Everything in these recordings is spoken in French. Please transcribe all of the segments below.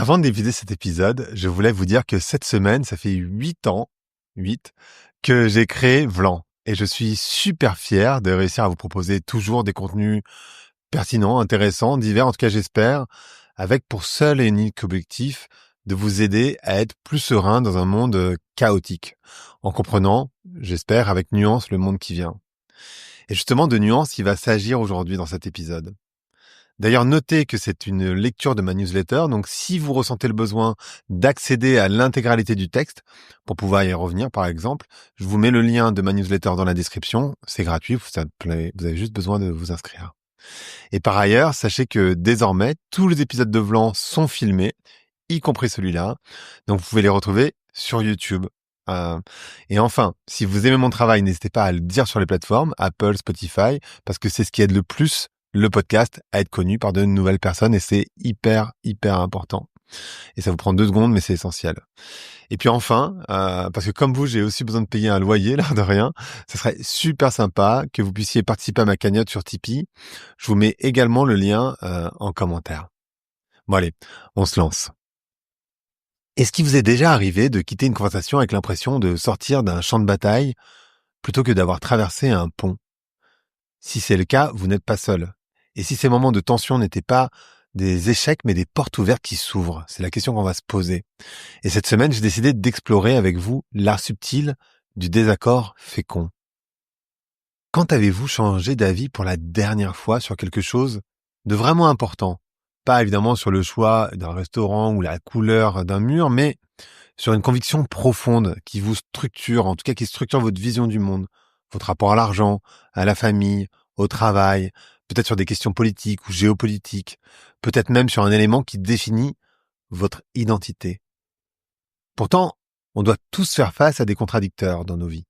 Avant de débuter cet épisode, je voulais vous dire que cette semaine, ça fait 8 ans, 8, que j'ai créé Vlan. Et je suis super fier de réussir à vous proposer toujours des contenus pertinents, intéressants, divers, en tout cas j'espère, avec pour seul et unique objectif de vous aider à être plus serein dans un monde chaotique, en comprenant, j'espère, avec nuance le monde qui vient. Et justement, de nuance, il va s'agir aujourd'hui dans cet épisode. D'ailleurs, notez que c'est une lecture de ma newsletter, donc si vous ressentez le besoin d'accéder à l'intégralité du texte, pour pouvoir y revenir par exemple, je vous mets le lien de ma newsletter dans la description, c'est gratuit, vous avez juste besoin de vous inscrire. Et par ailleurs, sachez que désormais, tous les épisodes de Vlan sont filmés, y compris celui-là, donc vous pouvez les retrouver sur YouTube. Et enfin, si vous aimez mon travail, n'hésitez pas à le dire sur les plateformes, Apple, Spotify, parce que c'est ce qui aide le plus le podcast à être connu par de nouvelles personnes et c'est hyper important. Et ça vous prend 2 secondes, mais c'est essentiel. Et puis enfin, parce que comme vous, j'ai aussi besoin de payer un loyer, l'air de rien, ça serait super sympa que vous puissiez participer à ma cagnotte sur Tipeee. Je vous mets également le lien en commentaire. Bon allez, on se lance. Est-ce qu'il vous est déjà arrivé de quitter une conversation avec l'impression de sortir d'un champ de bataille plutôt que d'avoir traversé un pont? Si c'est le cas, vous n'êtes pas seul. Et si ces moments de tension n'étaient pas des échecs, mais des portes ouvertes qui s'ouvrent? C'est la question qu'on va se poser. Et cette semaine, j'ai décidé d'explorer avec vous l'art subtil du désaccord fécond. Quand avez-vous changé d'avis pour la dernière fois sur quelque chose de vraiment important? Pas évidemment sur le choix d'un restaurant ou la couleur d'un mur, mais sur une conviction profonde qui vous structure, en tout cas qui structure votre vision du monde, votre rapport à l'argent, à la famille, au travail, peut-être sur des questions politiques ou géopolitiques, peut-être même sur un élément qui définit votre identité. Pourtant, on doit tous faire face à des contradicteurs dans nos vies,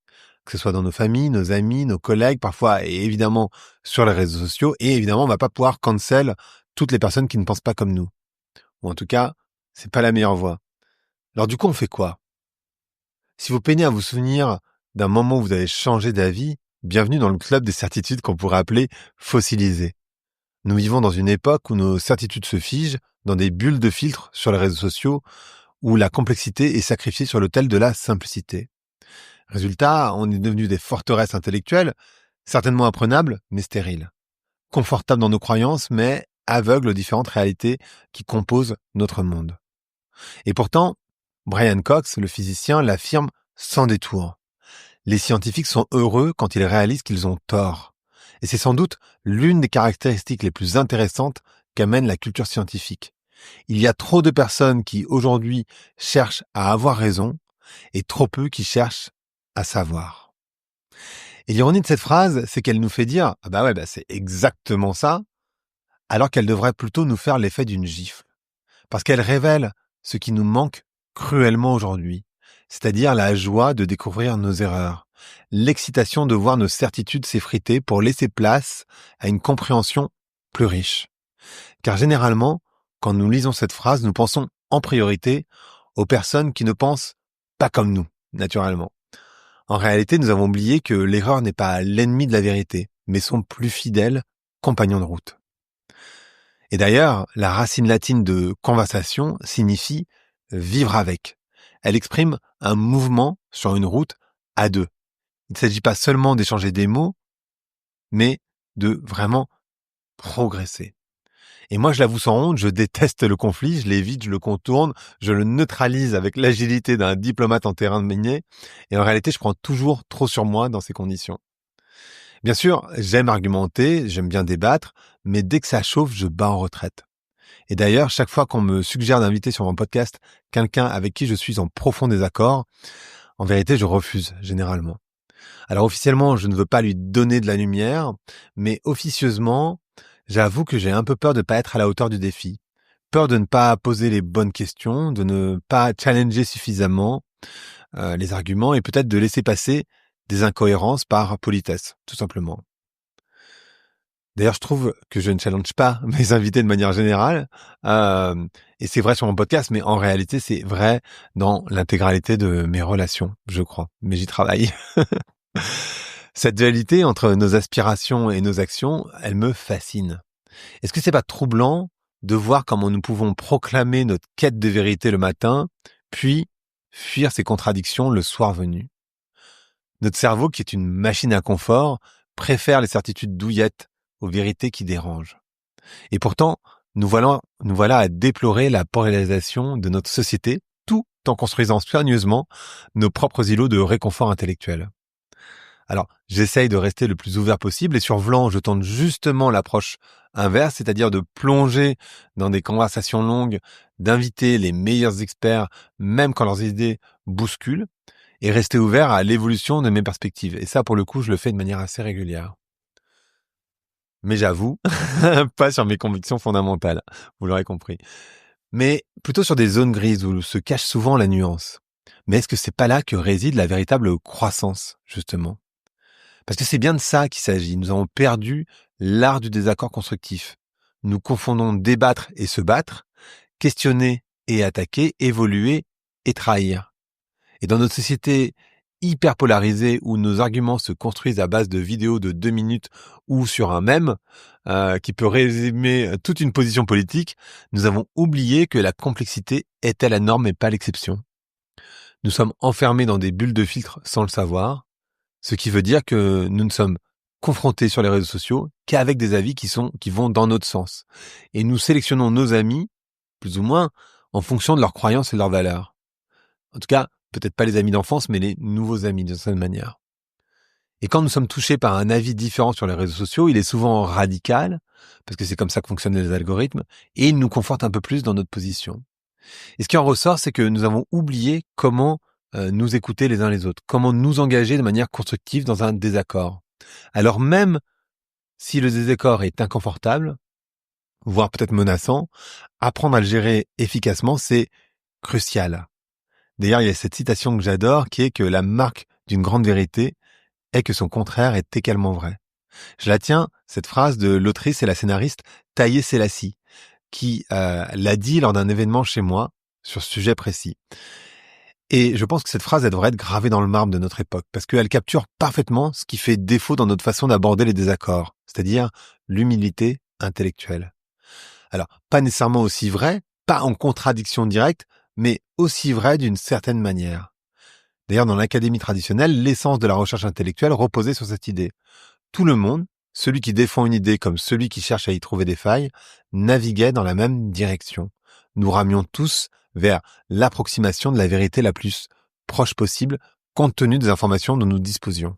que ce soit dans nos familles, nos amis, nos collègues, parfois et évidemment sur les réseaux sociaux, et évidemment on va pas pouvoir cancel toutes les personnes qui ne pensent pas comme nous. Ou en tout cas, c'est pas la meilleure voie. Alors du coup, on fait quoi? Si vous peinez à vous souvenir d'un moment où vous avez changé d'avis, bienvenue dans le club des certitudes qu'on pourrait appeler fossilisées. Nous vivons dans une époque où nos certitudes se figent dans des bulles de filtre sur les réseaux sociaux, où la complexité est sacrifiée sur l'autel de la simplicité. Résultat, on est devenu des forteresses intellectuelles, certainement imprenables, mais stériles. Confortables dans nos croyances, mais aveugles aux différentes réalités qui composent notre monde. Et pourtant, Brian Cox, le physicien, l'affirme sans détour. Les scientifiques sont heureux quand ils réalisent qu'ils ont tort. Et c'est sans doute l'une des caractéristiques les plus intéressantes qu'amène la culture scientifique. Il y a trop de personnes qui, aujourd'hui, cherchent à avoir raison et trop peu qui cherchent à savoir. Et l'ironie de cette phrase, c'est qu'elle nous fait dire « Ah bah ouais, c'est exactement ça », alors qu'elle devrait plutôt nous faire l'effet d'une gifle. Parce qu'elle révèle ce qui nous manque cruellement aujourd'hui, c'est-à-dire la joie de découvrir nos erreurs, l'excitation de voir nos certitudes s'effriter pour laisser place à une compréhension plus riche. Car généralement, quand nous lisons cette phrase, nous pensons en priorité aux personnes qui ne pensent pas comme nous, naturellement. En réalité, nous avons oublié que l'erreur n'est pas l'ennemi de la vérité, mais son plus fidèle compagnon de route. Et d'ailleurs, la racine latine de conversation signifie vivre avec. Elle exprime un mouvement sur une route à deux. Il ne s'agit pas seulement d'échanger des mots, mais de vraiment progresser. Et moi, je l'avoue sans honte, je déteste le conflit, je l'évite, je le contourne, je le neutralise avec l'agilité d'un diplomate en terrain de minier. Et en réalité, je prends toujours trop sur moi dans ces conditions. Bien sûr, j'aime argumenter, j'aime bien débattre, mais dès que ça chauffe, je bats en retraite. Et d'ailleurs, chaque fois qu'on me suggère d'inviter sur mon podcast quelqu'un avec qui je suis en profond désaccord, en vérité, je refuse généralement. Alors officiellement, je ne veux pas lui donner de la lumière, mais officieusement, j'avoue que j'ai un peu peur de ne pas être à la hauteur du défi. Peur de ne pas poser les bonnes questions, de ne pas challenger suffisamment les arguments et peut-être de laisser passer des incohérences par politesse, tout simplement. D'ailleurs, je trouve que je ne challenge pas mes invités de manière générale, et c'est vrai sur mon podcast, mais en réalité, c'est vrai dans l'intégralité de mes relations, je crois. Mais j'y travaille. Cette dualité entre nos aspirations et nos actions, elle me fascine. Est-ce que c'est pas troublant de voir comment nous pouvons proclamer notre quête de vérité le matin, puis fuir ces contradictions le soir venu. Notre cerveau, qui est une machine à confort, préfère les certitudes douillettes aux vérités qui dérangent. Et pourtant, nous voilà à déplorer la polarisation de notre société, tout en construisant soigneusement nos propres îlots de réconfort intellectuel. Alors, j'essaye de rester le plus ouvert possible et sur Vlan, je tente justement l'approche inverse, c'est-à-dire de plonger dans des conversations longues, d'inviter les meilleurs experts, même quand leurs idées bousculent, et rester ouvert à l'évolution de mes perspectives. Et ça, pour le coup, je le fais de manière assez régulière. Mais j'avoue, pas sur mes convictions fondamentales, vous l'aurez compris. Mais plutôt sur des zones grises où se cache souvent la nuance. Mais est-ce que c'est pas là que réside la véritable croissance, justement ? Parce que c'est bien de ça qu'il s'agit. Nous avons perdu l'art du désaccord constructif. Nous confondons débattre et se battre, questionner et attaquer, évoluer et trahir. Et dans notre société hyper polarisée où nos arguments se construisent à base de vidéos de 2 minutes ou sur un mème qui peut résumer toute une position politique, nous avons oublié que la complexité était la norme et pas l'exception. Nous sommes enfermés dans des bulles de filtre sans le savoir, ce qui veut dire que nous ne sommes confrontés sur les réseaux sociaux qu'avec des avis qui vont dans notre sens. Et nous sélectionnons nos amis, plus ou moins, en fonction de leurs croyances et de leurs valeurs. En tout cas, peut-être pas les amis d'enfance, mais les nouveaux amis d'une certaine manière. Et quand nous sommes touchés par un avis différent sur les réseaux sociaux, il est souvent radical, parce que c'est comme ça que fonctionnent les algorithmes, et il nous conforte un peu plus dans notre position. Et ce qui en ressort, c'est que nous avons oublié comment nous écouter les uns les autres, comment nous engager de manière constructive dans un désaccord. Alors même si le désaccord est inconfortable, voire peut-être menaçant, apprendre à le gérer efficacement, c'est crucial. D'ailleurs, il y a cette citation que j'adore qui est que la marque d'une grande vérité est que son contraire est également vrai. Je la tiens, cette phrase de l'autrice et la scénariste Taïe Selassie, qui l'a dit lors d'un événement chez moi sur ce sujet précis. Et je pense que cette phrase, elle devrait être gravée dans le marbre de notre époque, parce qu'elle capture parfaitement ce qui fait défaut dans notre façon d'aborder les désaccords, c'est-à-dire l'humilité intellectuelle. Alors, pas nécessairement aussi vrai, pas en contradiction directe, mais aussi vrai d'une certaine manière. D'ailleurs, dans l'académie traditionnelle, l'essence de la recherche intellectuelle reposait sur cette idée. Tout le monde, celui qui défend une idée comme celui qui cherche à y trouver des failles, naviguait dans la même direction. Nous ramions tous vers l'approximation de la vérité la plus proche possible, compte tenu des informations dont nous disposions.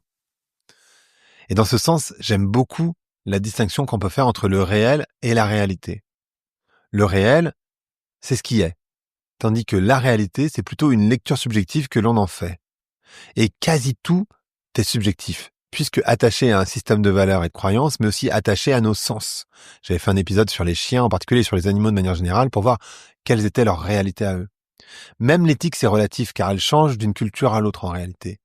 Et dans ce sens, j'aime beaucoup la distinction qu'on peut faire entre le réel et la réalité. Le réel, c'est ce qui est, tandis que la réalité, c'est plutôt une lecture subjective que l'on en fait. Et quasi tout est subjectif, puisque attaché à un système de valeurs et de croyances, mais aussi attaché à nos sens. J'avais fait un épisode sur les chiens, en particulier sur les animaux de manière générale, pour voir quelles étaient leurs réalités à eux. Même l'éthique, c'est relatif, car elle change d'une culture à l'autre en réalité.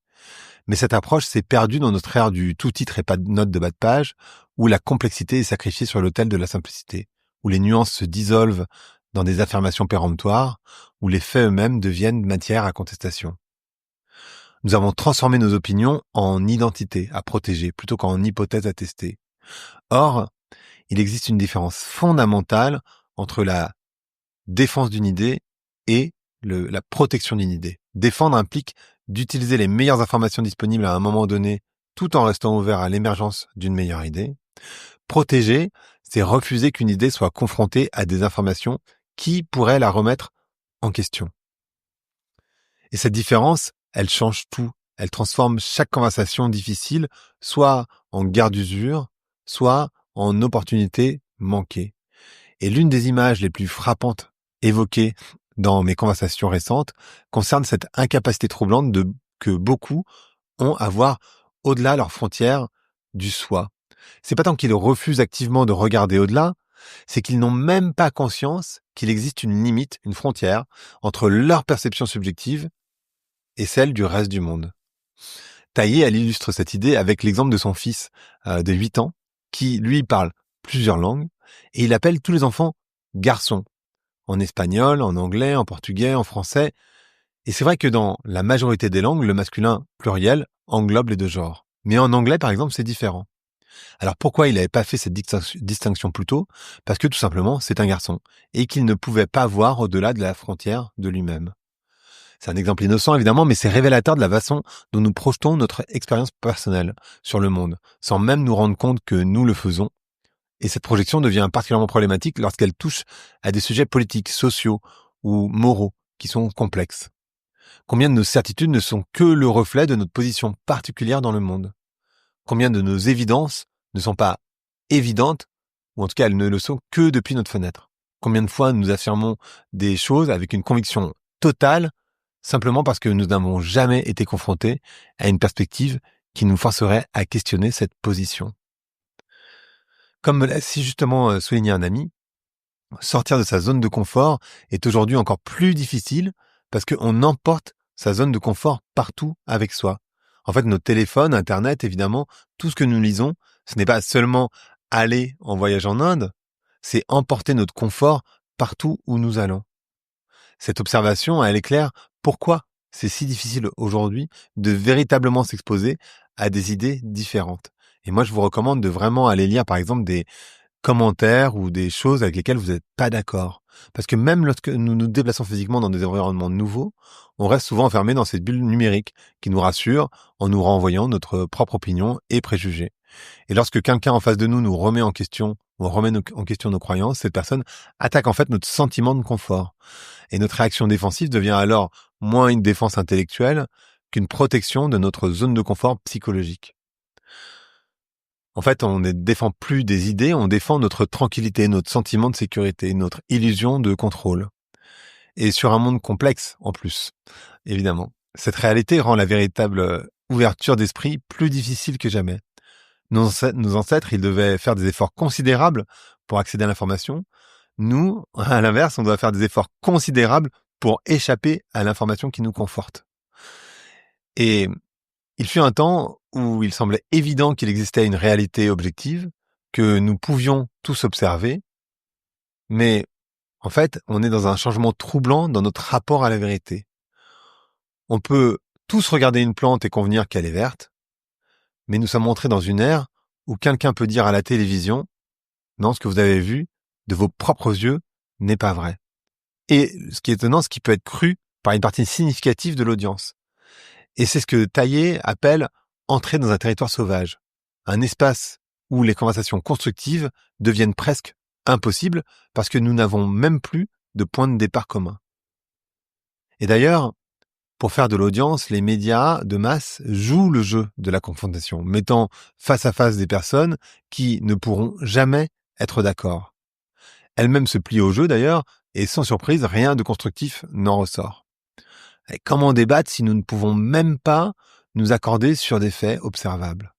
Mais cette approche s'est perdue dans notre ère du tout titre et pas de note de bas de page, où la complexité est sacrifiée sur l'autel de la simplicité, où les nuances se dissolvent dans des affirmations péremptoires, où les faits eux-mêmes deviennent matière à contestation. Nous avons transformé nos opinions en identité à protéger plutôt qu'en hypothèse à tester. Or, il existe une différence fondamentale entre la défense d'une idée et la protection d'une idée. Défendre implique d'utiliser les meilleures informations disponibles à un moment donné tout en restant ouvert à l'émergence d'une meilleure idée. Protéger, c'est refuser qu'une idée soit confrontée à des informations qui pourraient la remettre en question. Et cette différence, elle change tout. Elle transforme chaque conversation difficile, soit en guerre d'usure, soit en opportunité manquée. Et l'une des images les plus frappantes évoquées dans mes conversations récentes concerne cette incapacité troublante que beaucoup ont à voir au-delà leurs frontières du soi. C'est pas tant qu'ils refusent activement de regarder au-delà, c'est qu'ils n'ont même pas conscience qu'il existe une limite, une frontière entre leur perception subjective et celle du reste du monde. Taillé, elle illustre cette idée avec l'exemple de son fils de 8 ans, qui, lui, parle plusieurs langues, et il appelle tous les enfants garçons, en espagnol, en anglais, en portugais, en français. Et c'est vrai que dans la majorité des langues, le masculin pluriel englobe les deux genres. Mais en anglais, par exemple, c'est différent. Alors pourquoi il n'avait pas fait cette distinction plus tôt? Parce que tout simplement, c'est un garçon, et qu'il ne pouvait pas voir au-delà de la frontière de lui-même. C'est un exemple innocent évidemment, mais c'est révélateur de la façon dont nous projetons notre expérience personnelle sur le monde, sans même nous rendre compte que nous le faisons. Et cette projection devient particulièrement problématique lorsqu'elle touche à des sujets politiques, sociaux ou moraux qui sont complexes. Combien de nos certitudes ne sont que le reflet de notre position particulière dans le monde? Combien de nos évidences ne sont pas évidentes, ou en tout cas elles ne le sont que depuis notre fenêtre? Combien de fois nous affirmons des choses avec une conviction totale, simplement parce que nous n'avons jamais été confrontés à une perspective qui nous forcerait à questionner cette position? Comme me l'a si justement souligné un ami, sortir de sa zone de confort est aujourd'hui encore plus difficile parce qu'on emporte sa zone de confort partout avec soi. En fait, nos téléphones, Internet, évidemment, tout ce que nous lisons, ce n'est pas seulement aller en voyage en Inde, c'est emporter notre confort partout où nous allons. Cette observation, elle éclaire pourquoi c'est si difficile aujourd'hui de véritablement s'exposer à des idées différentes. Et moi, je vous recommande de vraiment aller lire, par exemple, des commentaires ou des choses avec lesquelles vous n'êtes pas d'accord. Parce que même lorsque nous nous déplaçons physiquement dans des environnements nouveaux, on reste souvent enfermé dans cette bulle numérique qui nous rassure en nous renvoyant notre propre opinion et préjugés. Et lorsque quelqu'un en face de nous nous remet en question ou remet en question nos croyances, cette personne attaque en fait notre sentiment de confort. Et notre réaction défensive devient alors moins une défense intellectuelle qu'une protection de notre zone de confort psychologique. En fait, on ne défend plus des idées, on défend notre tranquillité, notre sentiment de sécurité, notre illusion de contrôle. Et sur un monde complexe, en plus, évidemment. Cette réalité rend la véritable ouverture d'esprit plus difficile que jamais. Nos ancêtres, ils devaient faire des efforts considérables pour accéder à l'information. Nous, à l'inverse, on doit faire des efforts considérables pour échapper à l'information qui nous conforte. Et il fut un temps où il semblait évident qu'il existait une réalité objective, que nous pouvions tous observer, mais en fait, on est dans un changement troublant dans notre rapport à la vérité. On peut tous regarder une plante et convenir qu'elle est verte, mais nous sommes entrés dans une ère où quelqu'un peut dire à la télévision « Non, ce que vous avez vu de vos propres yeux n'est pas vrai ». Et ce qui est étonnant, ce qui peut être cru par une partie significative de l'audience. Et c'est ce que Taillé appelle « entrer dans un territoire sauvage », un espace où les conversations constructives deviennent presque impossibles parce que nous n'avons même plus de point de départ commun. Et d'ailleurs, pour faire de l'audience, les médias de masse jouent le jeu de la confrontation, mettant face à face des personnes qui ne pourront jamais être d'accord. Elles-mêmes se plient au jeu d'ailleurs, et sans surprise, rien de constructif n'en ressort. Et comment débattre si nous ne pouvons même pas nous accorder sur des faits observables?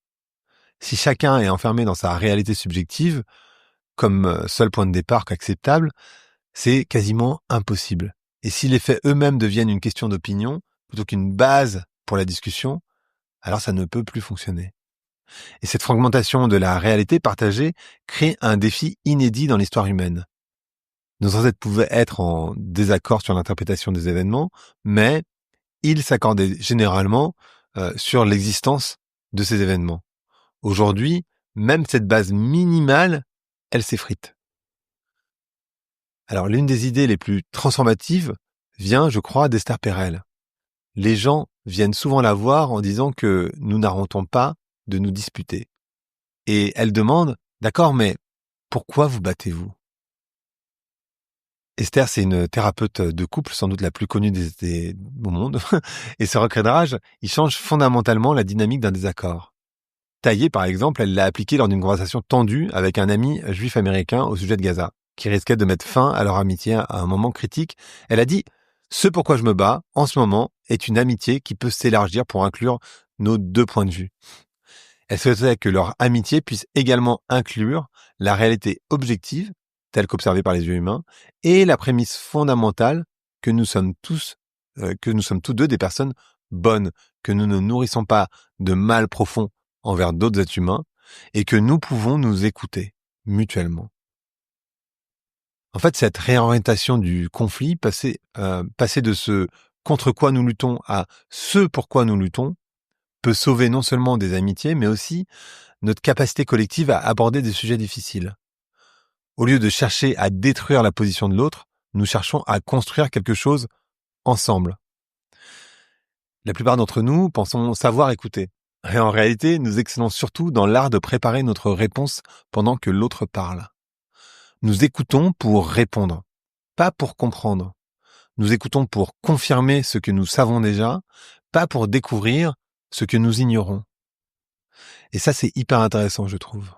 Si chacun est enfermé dans sa réalité subjective, comme seul point de départ acceptable, c'est quasiment impossible. Et si les faits eux-mêmes deviennent une question d'opinion, plutôt qu'une base pour la discussion, alors ça ne peut plus fonctionner. Et cette fragmentation de la réalité partagée crée un défi inédit dans l'histoire humaine. Nos ancêtres pouvaient être en désaccord sur l'interprétation des événements, mais ils s'accordaient généralement sur l'existence de ces événements. Aujourd'hui, même cette base minimale, elle s'effrite. Alors, l'une des idées les plus transformatives vient, je crois, d'Esther Perel. Les gens viennent souvent la voir en disant que nous n'arrêtons pas de nous disputer. Et elle demande, d'accord, mais pourquoi vous battez-vous? Esther, c'est une thérapeute de couple, sans doute la plus connue au monde. Et ce recadrage, il change fondamentalement la dynamique d'un désaccord. Taillé, par exemple, elle l'a appliqué lors d'une conversation tendue avec un ami juif américain au sujet de Gaza, qui risquait de mettre fin à leur amitié à un moment critique. Elle a dit « Ce pourquoi je me bats, en ce moment, est une amitié qui peut s'élargir pour inclure nos deux points de vue. » Elle souhaitait que leur amitié puisse également inclure la réalité objective, telle qu'observée par les yeux humains, et la prémisse fondamentale que nous sommes tous deux des personnes bonnes, que nous ne nourrissons pas de mal profond envers d'autres êtres humains, et que nous pouvons nous écouter mutuellement. En fait, cette réorientation du conflit, passer de ce contre quoi nous luttons à ce pourquoi nous luttons, peut sauver non seulement des amitiés, mais aussi notre capacité collective à aborder des sujets difficiles. Au lieu de chercher à détruire la position de l'autre, nous cherchons à construire quelque chose ensemble. La plupart d'entre nous pensons savoir écouter. Et en réalité, nous excellons surtout dans l'art de préparer notre réponse pendant que l'autre parle. Nous écoutons pour répondre, pas pour comprendre. Nous écoutons pour confirmer ce que nous savons déjà, pas pour découvrir ce que nous ignorons. Et ça, c'est hyper intéressant, je trouve.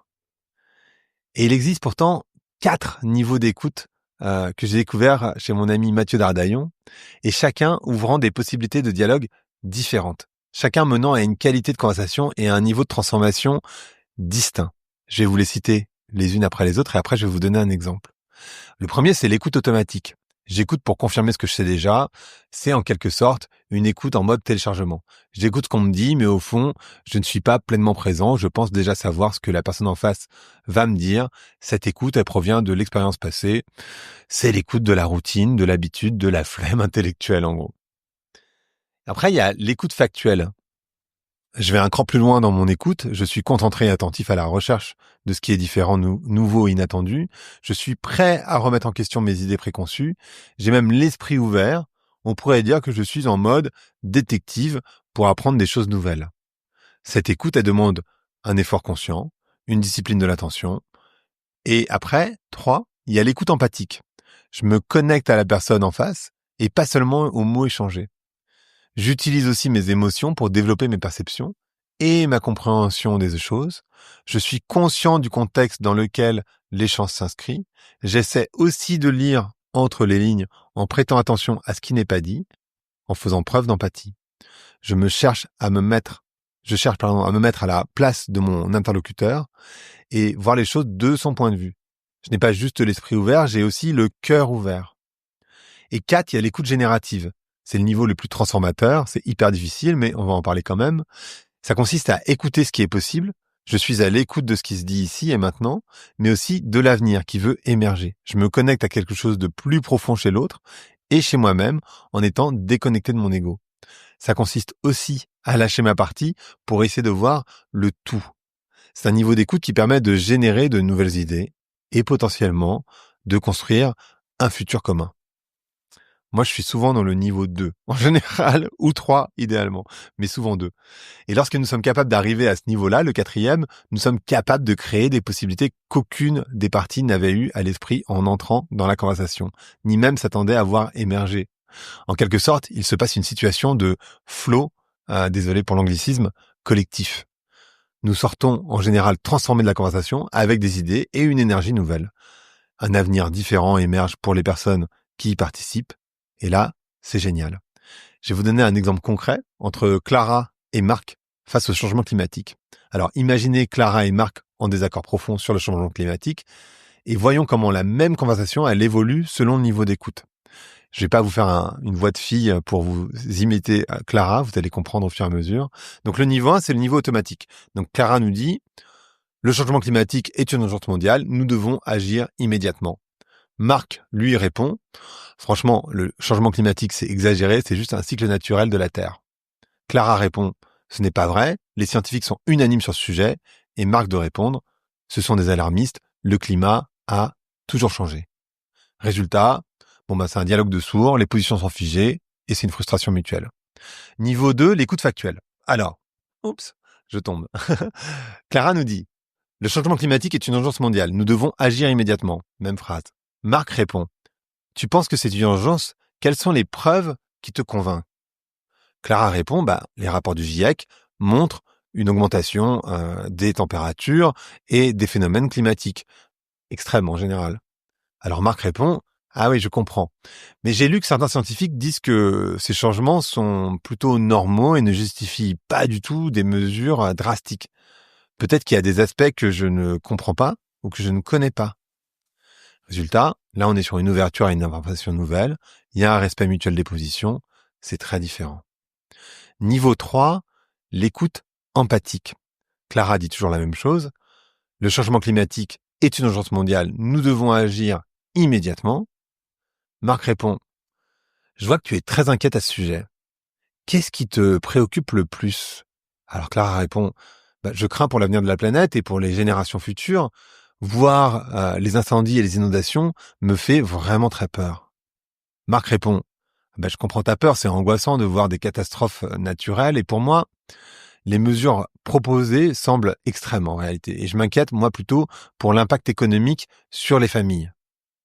Et il existe pourtant 4 niveaux d'écoute que j'ai découverts chez mon ami Mathieu Dardaillon, et chacun ouvrant des possibilités de dialogue différentes. Chacun menant à une qualité de conversation et à un niveau de transformation distinct. Je vais vous les citer les unes après les autres et après je vais vous donner un exemple. Le premier, c'est l'écoute automatique. J'écoute pour confirmer ce que je sais déjà. C'est en quelque sorte une écoute en mode téléchargement. J'écoute ce qu'on me dit, mais au fond, je ne suis pas pleinement présent. Je pense déjà savoir ce que la personne en face va me dire. Cette écoute, elle provient de l'expérience passée. C'est l'écoute de la routine, de l'habitude, de la flemme intellectuelle, en gros. Après, il y a l'écoute factuelle. Je vais un cran plus loin dans mon écoute, je suis concentré et attentif à la recherche de ce qui est différent, nouveau et inattendu. Je suis prêt à remettre en question mes idées préconçues. J'ai même l'esprit ouvert. On pourrait dire que je suis en mode détective pour apprendre des choses nouvelles. Cette écoute, elle demande un effort conscient, une discipline de l'attention. Et après, 3, il y a l'écoute empathique. Je me connecte à la personne en face et pas seulement aux mots échangés. J'utilise aussi mes émotions pour développer mes perceptions et ma compréhension des choses. Je suis conscient du contexte dans lequel l'échange s'inscrit. J'essaie aussi de lire entre les lignes en prêtant attention à ce qui n'est pas dit, en faisant preuve d'empathie. Je cherche à me mettre à la place de mon interlocuteur et voir les choses de son point de vue. Je n'ai pas juste l'esprit ouvert, j'ai aussi le cœur ouvert. Et 4, il y a l'écoute générative. C'est le niveau le plus transformateur, c'est hyper difficile, mais on va en parler quand même. Ça consiste à écouter ce qui est possible. Je suis à l'écoute de ce qui se dit ici et maintenant, mais aussi de l'avenir qui veut émerger. Je me connecte à quelque chose de plus profond chez l'autre et chez moi-même en étant déconnecté de mon ego. Ça consiste aussi à lâcher ma partie pour essayer de voir le tout. C'est un niveau d'écoute qui permet de générer de nouvelles idées et potentiellement de construire un futur commun. Moi, je suis souvent dans le niveau 2, en général, ou 3 idéalement, mais souvent 2. Et lorsque nous sommes capables d'arriver à ce niveau-là, le 4e, nous sommes capables de créer des possibilités qu'aucune des parties n'avait eu à l'esprit en entrant dans la conversation, ni même s'attendait à voir émerger. En quelque sorte, il se passe une situation de flow, désolé pour l'anglicisme, collectif. Nous sortons en général transformés de la conversation avec des idées et une énergie nouvelle. Un avenir différent émerge pour les personnes qui y participent. Et là, c'est génial. Je vais vous donner un exemple concret entre Clara et Marc face au changement climatique. Alors, imaginez Clara et Marc en désaccord profond sur le changement climatique et voyons comment la même conversation, elle évolue selon le niveau d'écoute. Je vais pas vous faire une voix de fille pour vous imiter Clara, vous allez comprendre au fur et à mesure. Donc, le niveau 1, c'est le niveau automatique. Donc, Clara nous dit, le changement climatique est une urgence mondiale, nous devons agir immédiatement. Marc, lui, répond, franchement, le changement climatique, c'est exagéré, c'est juste un cycle naturel de la Terre. Clara répond, ce n'est pas vrai, les scientifiques sont unanimes sur ce sujet, et Marc de répondre, ce sont des alarmistes, le climat a toujours changé. Résultat, c'est un dialogue de sourds, les positions sont figées, et c'est une frustration mutuelle. Niveau 2, l'écoute factuelle. Alors, je tombe. Clara nous dit, le changement climatique est une urgence mondiale, nous devons agir immédiatement. Même phrase. Marc répond, tu penses que c'est une urgence? Quelles sont les preuves qui te convainquent? Clara répond, les rapports du GIEC montrent une augmentation des températures et des phénomènes climatiques extrêmes en général. Alors Marc répond, ah oui, je comprends. Mais j'ai lu que certains scientifiques disent que ces changements sont plutôt normaux et ne justifient pas du tout des mesures drastiques. Peut-être qu'il y a des aspects que je ne comprends pas ou que je ne connais pas. Résultat, là on est sur une ouverture à une information nouvelle, il y a un respect mutuel des positions, c'est très différent. Niveau 3, l'écoute empathique. Clara dit toujours la même chose, le changement climatique est une urgence mondiale, nous devons agir immédiatement. Marc répond, je vois que tu es très inquiète à ce sujet. Qu'est-ce qui te préoccupe le plus? Alors Clara répond, je crains pour l'avenir de la planète et pour les générations futures. Voir les incendies et les inondations me fait vraiment très peur. Marc répond, je comprends ta peur, c'est angoissant de voir des catastrophes naturelles et pour moi, les mesures proposées semblent extrêmes en réalité. Et je m'inquiète, moi, plutôt pour l'impact économique sur les familles.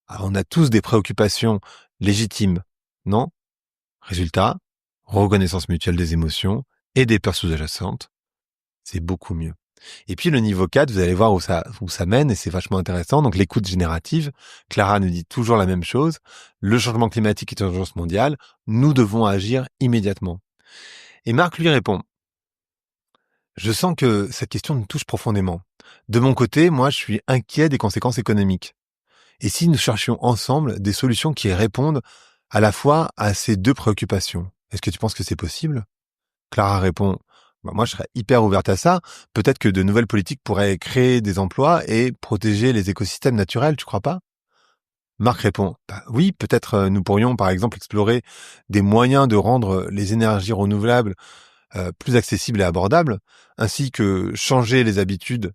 Alors, on a tous des préoccupations légitimes, non? Résultat, reconnaissance mutuelle des émotions et des peurs sous-jacentes, c'est beaucoup mieux. Et puis le niveau 4, vous allez voir où ça mène et c'est vachement intéressant. Donc l'écoute générative, Clara nous dit toujours la même chose. Le changement climatique est une urgence mondiale, nous devons agir immédiatement. Et Marc lui répond, je sens que cette question me touche profondément. De mon côté, moi, je suis inquiet des conséquences économiques. Et si nous cherchions ensemble des solutions qui répondent à la fois à ces deux préoccupations, est-ce que tu penses que c'est possible? Clara répond, moi, je serais hyper ouverte à ça. Peut-être que de nouvelles politiques pourraient créer des emplois et protéger les écosystèmes naturels, tu crois pas? Marc répond, oui, peut-être nous pourrions par exemple explorer des moyens de rendre les énergies renouvelables plus accessible et abordable, ainsi que changer les habitudes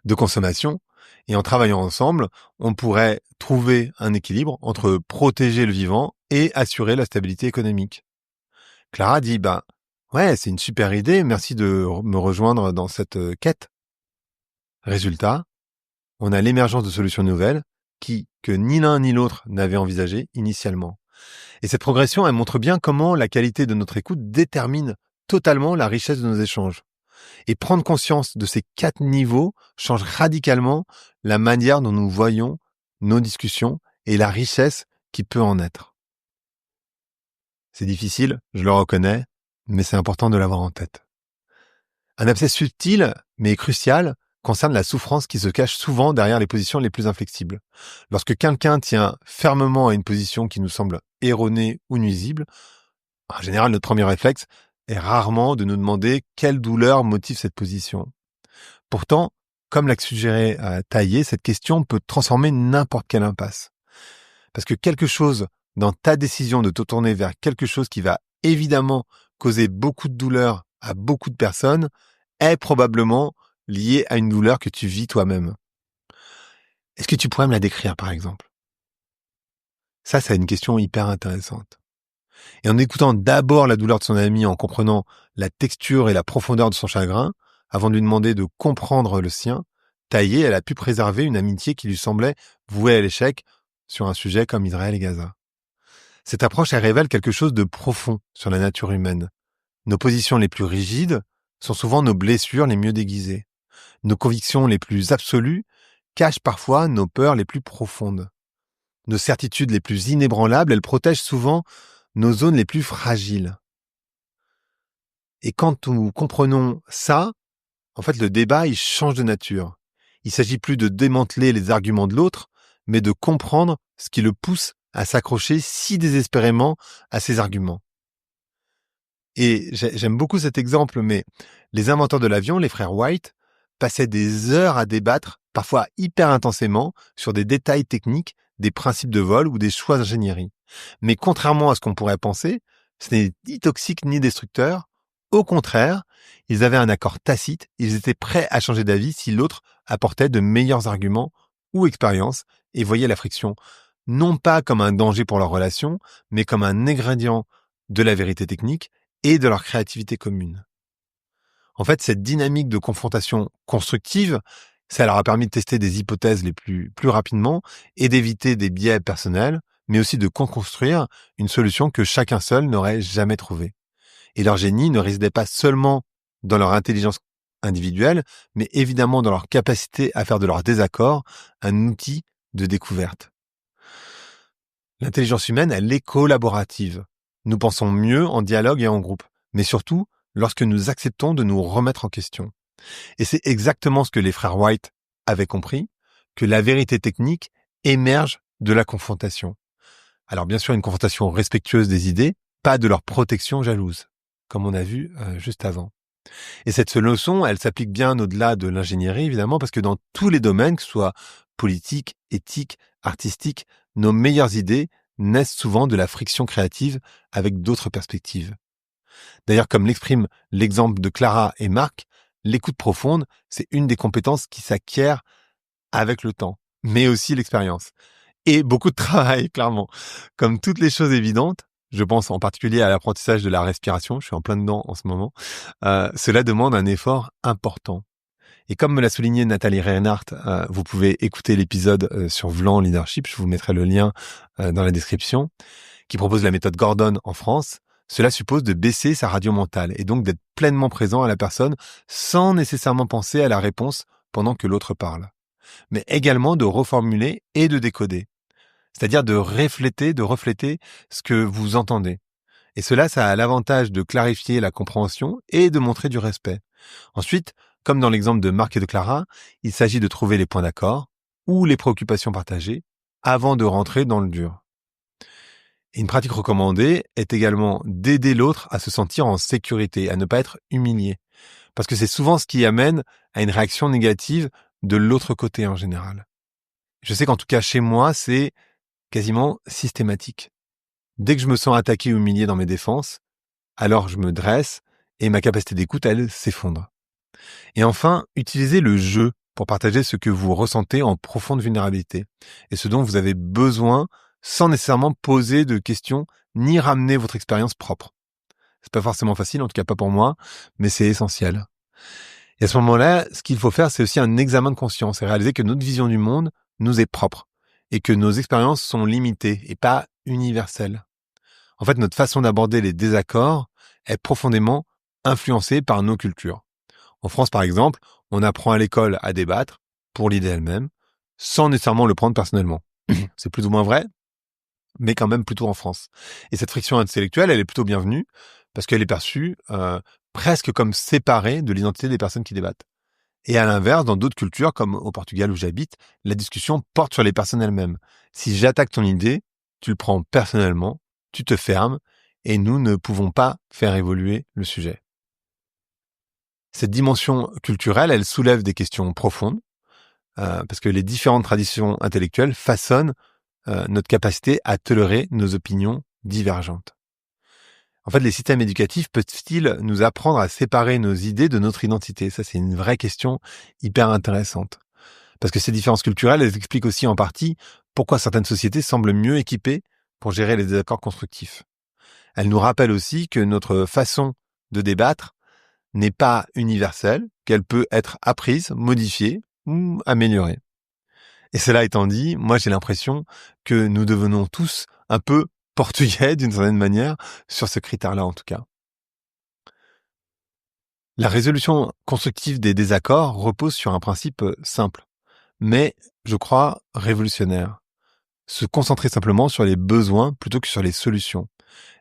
de consommation. Et en travaillant ensemble, on pourrait trouver un équilibre entre protéger le vivant et assurer la stabilité économique. Clara dit, ouais, c'est une super idée, merci de me rejoindre dans cette quête. Résultat, on a l'émergence de solutions nouvelles que ni l'un ni l'autre n'avait envisagées initialement. Et cette progression, elle montre bien comment la qualité de notre écoute détermine totalement la richesse de nos échanges. Et prendre conscience de ces 4 niveaux change radicalement la manière dont nous voyons nos discussions et la richesse qui peut en être. C'est difficile, je le reconnais, mais c'est important de l'avoir en tête. Un aspect subtil, mais crucial, concerne la souffrance qui se cache souvent derrière les positions les plus inflexibles. Lorsque quelqu'un tient fermement à une position qui nous semble erronée ou nuisible, en général, notre premier réflexe est rarement de nous demander quelle douleur motive cette position. Pourtant, comme l'a suggéré Taillé, cette question peut transformer n'importe quelle impasse. Parce que quelque chose dans ta décision de te tourner vers quelque chose qui va évidemment causer beaucoup de douleur à beaucoup de personnes est probablement lié à une douleur que tu vis toi-même. Est-ce que tu pourrais me la décrire, par exemple? Ça, c'est une question hyper intéressante. Et en écoutant d'abord la douleur de son ami, en comprenant la texture et la profondeur de son chagrin, avant de lui demander de comprendre le sien, Taillé, elle a pu préserver une amitié qui lui semblait vouée à l'échec sur un sujet comme Israël et Gaza. Cette approche, elle révèle quelque chose de profond sur la nature humaine. Nos positions les plus rigides sont souvent nos blessures les mieux déguisées. Nos convictions les plus absolues cachent parfois nos peurs les plus profondes. Nos certitudes les plus inébranlables, elles protègent souvent nos zones les plus fragiles. Et quand nous comprenons ça, en fait, le débat, il change de nature. Il s'agit plus de démanteler les arguments de l'autre, mais de comprendre ce qui le pousse à s'accrocher si désespérément à ses arguments. Et j'aime beaucoup cet exemple, mais les inventeurs de l'avion, les frères White, passaient des heures à débattre, parfois hyper intensément, sur des détails techniques, des principes de vol ou des choix d'ingénierie. Mais contrairement à ce qu'on pourrait penser, ce n'est ni toxique ni destructeur. Au contraire, ils avaient un accord tacite, ils étaient prêts à changer d'avis si l'autre apportait de meilleurs arguments ou expériences et voyaient la friction non pas comme un danger pour leur relation, mais comme un ingrédient de la vérité technique et de leur créativité commune. En fait, cette dynamique de confrontation constructive, ça leur a permis de tester des hypothèses plus rapidement et d'éviter des biais personnels, mais aussi de construire une solution que chacun seul n'aurait jamais trouvée. Et leur génie ne résidait pas seulement dans leur intelligence individuelle, mais évidemment dans leur capacité à faire de leur désaccord un outil de découverte. L'intelligence humaine, elle est collaborative. Nous pensons mieux en dialogue et en groupe, mais surtout lorsque nous acceptons de nous remettre en question. Et c'est exactement ce que les frères White avaient compris, que la vérité technique émerge de la confrontation. Alors bien sûr, une confrontation respectueuse des idées, pas de leur protection jalouse, comme on a vu juste avant. Et cette leçon, elle s'applique bien au-delà de l'ingénierie, évidemment, parce que dans tous les domaines, que ce soit politique, éthique, artistique, nos meilleures idées naissent souvent de la friction créative avec d'autres perspectives. D'ailleurs, comme l'exprime l'exemple de Clara et Marc, l'écoute profonde, c'est une des compétences qui s'acquiert avec le temps, mais aussi l'expérience. Et beaucoup de travail, clairement. Comme toutes les choses évidentes, je pense en particulier à l'apprentissage de la respiration, je suis en plein dedans en ce moment, cela demande un effort important. Et comme me l'a souligné Nathalie Reinhardt, vous pouvez écouter l'épisode sur Vlan Leadership, je vous mettrai le lien dans la description, qui propose la méthode Gordon en France. Cela suppose de baisser sa radio mentale et donc d'être pleinement présent à la personne sans nécessairement penser à la réponse pendant que l'autre parle. Mais également de reformuler et de décoder. C'est-à-dire de refléter ce que vous entendez. Et cela, ça a l'avantage de clarifier la compréhension et de montrer du respect. Ensuite, comme dans l'exemple de Marc et de Clara, il s'agit de trouver les points d'accord ou les préoccupations partagées avant de rentrer dans le dur. Et une pratique recommandée est également d'aider l'autre à se sentir en sécurité, à ne pas être humilié. Parce que c'est souvent ce qui amène à une réaction négative de l'autre côté en général. Je sais qu'en tout cas chez moi, c'est quasiment systématique. Dès que je me sens attaqué ou humilié dans mes défenses, alors je me dresse et ma capacité d'écoute, elle, s'effondre. Et enfin, utilisez le jeu pour partager ce que vous ressentez en profonde vulnérabilité et ce dont vous avez besoin sans nécessairement poser de questions ni ramener votre expérience propre. C'est pas forcément facile, en tout cas pas pour moi, mais c'est essentiel. Et à ce moment-là, ce qu'il faut faire, c'est aussi un examen de conscience et réaliser que notre vision du monde nous est propre et que nos expériences sont limitées et pas universelles. En fait, notre façon d'aborder les désaccords est profondément influencée par nos cultures. En France, par exemple, on apprend à l'école à débattre pour l'idée elle-même, sans nécessairement le prendre personnellement. C'est plus ou moins vrai, mais quand même plutôt en France. Et cette friction intellectuelle, elle est plutôt bienvenue, parce qu'elle est perçue presque comme séparée de l'identité des personnes qui débattent. Et à l'inverse, dans d'autres cultures, comme au Portugal où j'habite, la discussion porte sur les personnes elles-mêmes. Si j'attaque ton idée, tu le prends personnellement, tu te fermes, et nous ne pouvons pas faire évoluer le sujet. Cette dimension culturelle, elle soulève des questions profondes, parce que les différentes traditions intellectuelles façonnent notre capacité à tolérer nos opinions divergentes. En fait, les systèmes éducatifs peuvent-ils nous apprendre à séparer nos idées de notre identité? Ça, c'est une vraie question hyper intéressante. Parce que ces différences culturelles, elles expliquent aussi en partie pourquoi certaines sociétés semblent mieux équipées pour gérer les désaccords constructifs. Elles nous rappellent aussi que notre façon de débattre n'est pas universelle, qu'elle peut être apprise, modifiée ou améliorée. Et cela étant dit, moi j'ai l'impression que nous devenons tous un peu portugais d'une certaine manière, sur ce critère-là en tout cas. La résolution constructive des désaccords repose sur un principe simple, mais je crois révolutionnaire. Se concentrer simplement sur les besoins plutôt que sur les solutions.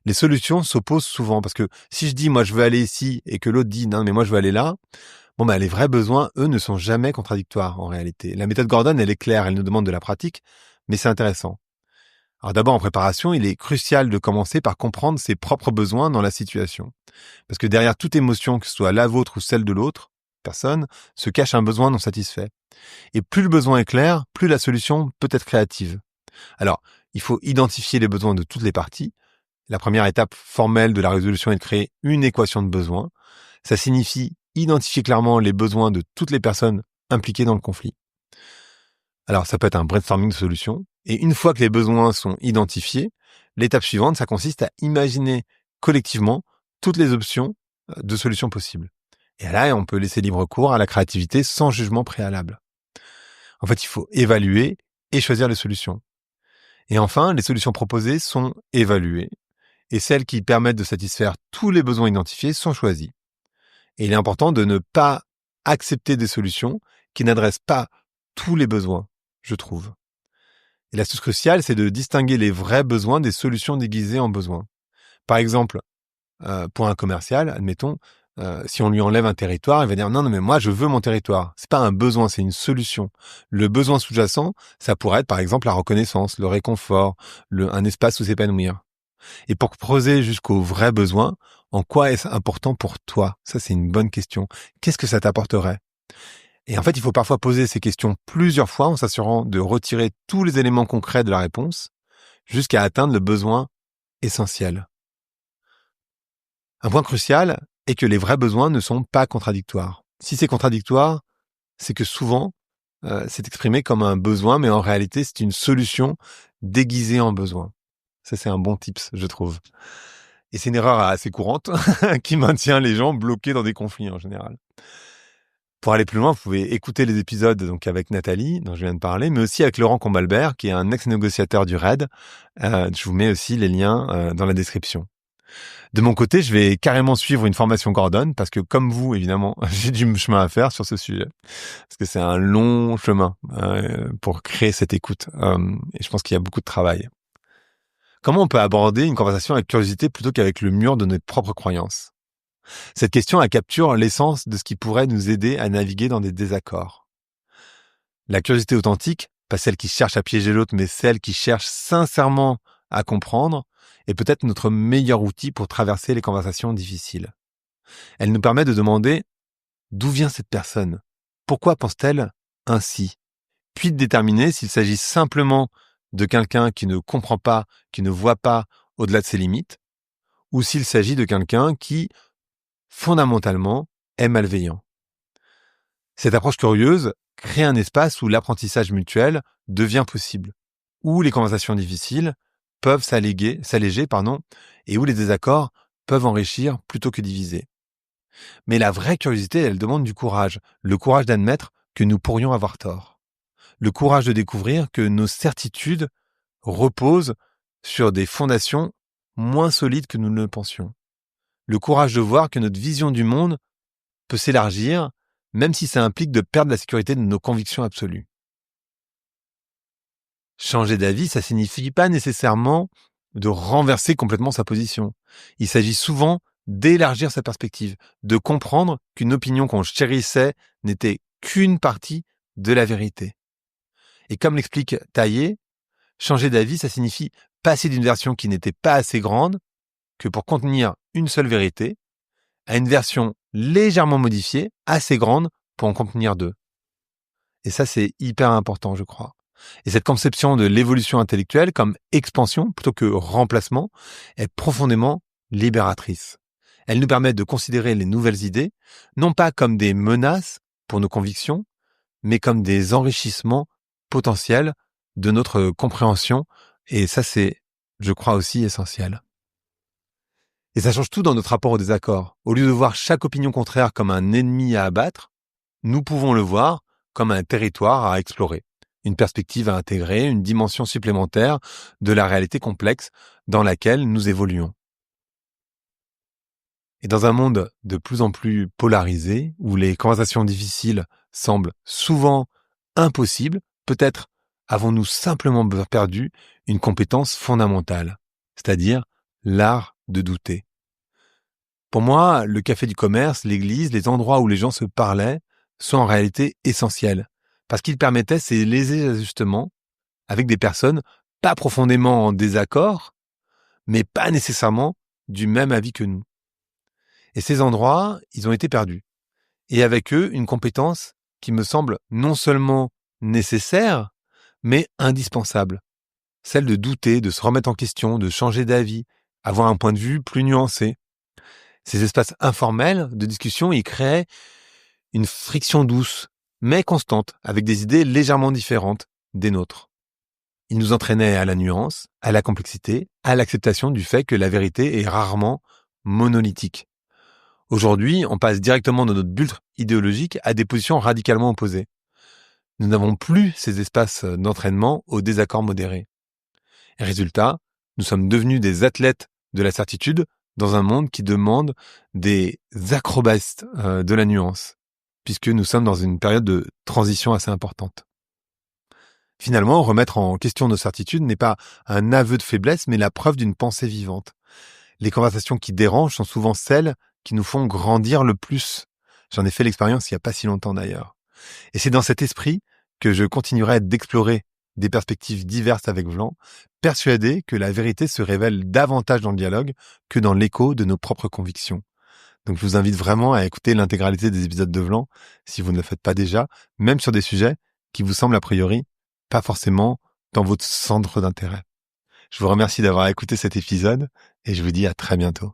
Les solutions s'opposent souvent parce que si je dis moi je veux aller ici et que l'autre dit non mais moi je veux aller là, les vrais besoins, eux, ne sont jamais contradictoires en réalité. La méthode Gordon, elle est claire, elle nous demande de la pratique, mais c'est intéressant. Alors d'abord, en préparation, il est crucial de commencer par comprendre ses propres besoins dans la situation. Parce que derrière toute émotion, que ce soit la vôtre ou celle de l'autre personne, se cache un besoin non satisfait. Et plus le besoin est clair, plus la solution peut être créative. Alors, il faut identifier les besoins de toutes les parties. La première étape formelle de la résolution est de créer une équation de besoins. Ça signifie identifier clairement les besoins de toutes les personnes impliquées dans le conflit. Alors, ça peut être un brainstorming de solutions. Et une fois que les besoins sont identifiés, l'étape suivante, ça consiste à imaginer collectivement toutes les options de solutions possibles. Et là, on peut laisser libre cours à la créativité sans jugement préalable. En fait, il faut évaluer et choisir les solutions. Et enfin, les solutions proposées sont évaluées et celles qui permettent de satisfaire tous les besoins identifiés sont choisies. Et il est important de ne pas accepter des solutions qui n'adressent pas tous les besoins, je trouve. Et l'astuce cruciale, c'est de distinguer les vrais besoins des solutions déguisées en besoins. Par exemple, pour un commercial, admettons, si on lui enlève un territoire, il va dire non, mais moi je veux mon territoire. C'est pas un besoin, c'est une solution. Le besoin sous-jacent, ça pourrait être par exemple la reconnaissance, le réconfort, un espace où s'épanouir. Et pour creuser jusqu'aux vrais besoins, en quoi est-ce important pour toi? Ça, c'est une bonne question. Qu'est-ce que ça t'apporterait? Et en fait, il faut parfois poser ces questions plusieurs fois en s'assurant de retirer tous les éléments concrets de la réponse jusqu'à atteindre le besoin essentiel. Un point crucial est que les vrais besoins ne sont pas contradictoires. Si c'est contradictoire, c'est que souvent, c'est exprimé comme un besoin, mais en réalité, c'est une solution déguisée en besoin. Ça, c'est un bon tips, je trouve. Et c'est une erreur assez courante qui maintient les gens bloqués dans des conflits en général. Pour aller plus loin, vous pouvez écouter les épisodes donc avec Nathalie, dont je viens de parler, mais aussi avec Laurent Combalbert, qui est un ex-négociateur du RAID. Je vous mets aussi les liens dans la description. De mon côté, je vais carrément suivre une formation Gordon, parce que comme vous, évidemment, j'ai du chemin à faire sur ce sujet. Parce que c'est un long chemin pour créer cette écoute. Et je pense qu'il y a beaucoup de travail. Comment on peut aborder une conversation avec curiosité plutôt qu'avec le mur de notre propre croyance? Cette question, elle capture l'essence de ce qui pourrait nous aider à naviguer dans des désaccords. La curiosité authentique, pas celle qui cherche à piéger l'autre, mais celle qui cherche sincèrement à comprendre, est peut-être notre meilleur outil pour traverser les conversations difficiles. Elle nous permet de demander d'où vient cette personne? Pourquoi pense-t-elle ainsi? Puis de déterminer s'il s'agit simplement de quelqu'un qui ne comprend pas, qui ne voit pas au-delà de ses limites, ou s'il s'agit de quelqu'un qui, fondamentalement, est malveillant. Cette approche curieuse crée un espace où l'apprentissage mutuel devient possible, où les conversations difficiles peuvent s'alléger, et où les désaccords peuvent enrichir plutôt que diviser. Mais la vraie curiosité, elle demande du courage, le courage d'admettre que nous pourrions avoir tort, le courage de découvrir que nos certitudes reposent sur des fondations moins solides que nous ne le pensions, le courage de voir que notre vision du monde peut s'élargir, même si ça implique de perdre la sécurité de nos convictions absolues. Changer d'avis, ça signifie pas nécessairement de renverser complètement sa position. Il s'agit souvent d'élargir sa perspective, de comprendre qu'une opinion qu'on chérissait n'était qu'une partie de la vérité. Et comme l'explique Taillé, changer d'avis, ça signifie passer d'une version qui n'était pas assez grande que pour contenir une seule vérité à une version légèrement modifiée, assez grande pour en contenir deux. Et ça, c'est hyper important, je crois. Et cette conception de l'évolution intellectuelle comme expansion plutôt que remplacement est profondément libératrice. Elle nous permet de considérer les nouvelles idées non pas comme des menaces pour nos convictions, mais comme des enrichissements potentiels de notre compréhension. Et ça, c'est, je crois, aussi essentiel. Et ça change tout dans notre rapport au désaccord. Au lieu de voir chaque opinion contraire comme un ennemi à abattre, nous pouvons le voir comme un territoire à explorer, une perspective à intégrer, une dimension supplémentaire de la réalité complexe dans laquelle nous évoluons. Et dans un monde de plus en plus polarisé, où les conversations difficiles semblent souvent impossibles, peut-être avons-nous simplement perdu une compétence fondamentale, c'est-à-dire l'art de douter. Pour moi, le café du commerce, l'église, les endroits où les gens se parlaient sont en réalité essentiels, parce qu'ils permettaient ces lésers ajustements avec des personnes pas profondément en désaccord, mais pas nécessairement du même avis que nous. Et ces endroits, ils ont été perdus. Et avec eux, une compétence qui me semble non seulement nécessaire, mais indispensable. Celle de douter, de se remettre en question, de changer d'avis, avoir un point de vue plus nuancé. Ces espaces informels de discussion, ils créaient une friction douce, mais constante, avec des idées légèrement différentes des nôtres. Ils nous entraînaient à la nuance, à la complexité, à l'acceptation du fait que la vérité est rarement monolithique. Aujourd'hui, on passe directement de notre bulle idéologique à des positions radicalement opposées. Nous n'avons plus ces espaces d'entraînement au désaccord modéré. Et résultat, nous sommes devenus des athlètes de la certitude dans un monde qui demande des acrobates de la nuance, puisque nous sommes dans une période de transition assez importante. Finalement, remettre en question nos certitudes n'est pas un aveu de faiblesse, mais la preuve d'une pensée vivante. Les conversations qui dérangent sont souvent celles qui nous font grandir le plus. J'en ai fait l'expérience il n'y a pas si longtemps d'ailleurs. Et c'est dans cet esprit que je continuerai d'explorer des perspectives diverses avec Vlan, persuadé que la vérité se révèle davantage dans le dialogue que dans l'écho de nos propres convictions. Donc je vous invite vraiment à écouter l'intégralité des épisodes de Vlan, si vous ne le faites pas déjà, même sur des sujets qui vous semblent a priori pas forcément dans votre centre d'intérêt. Je vous remercie d'avoir écouté cet épisode et je vous dis à très bientôt.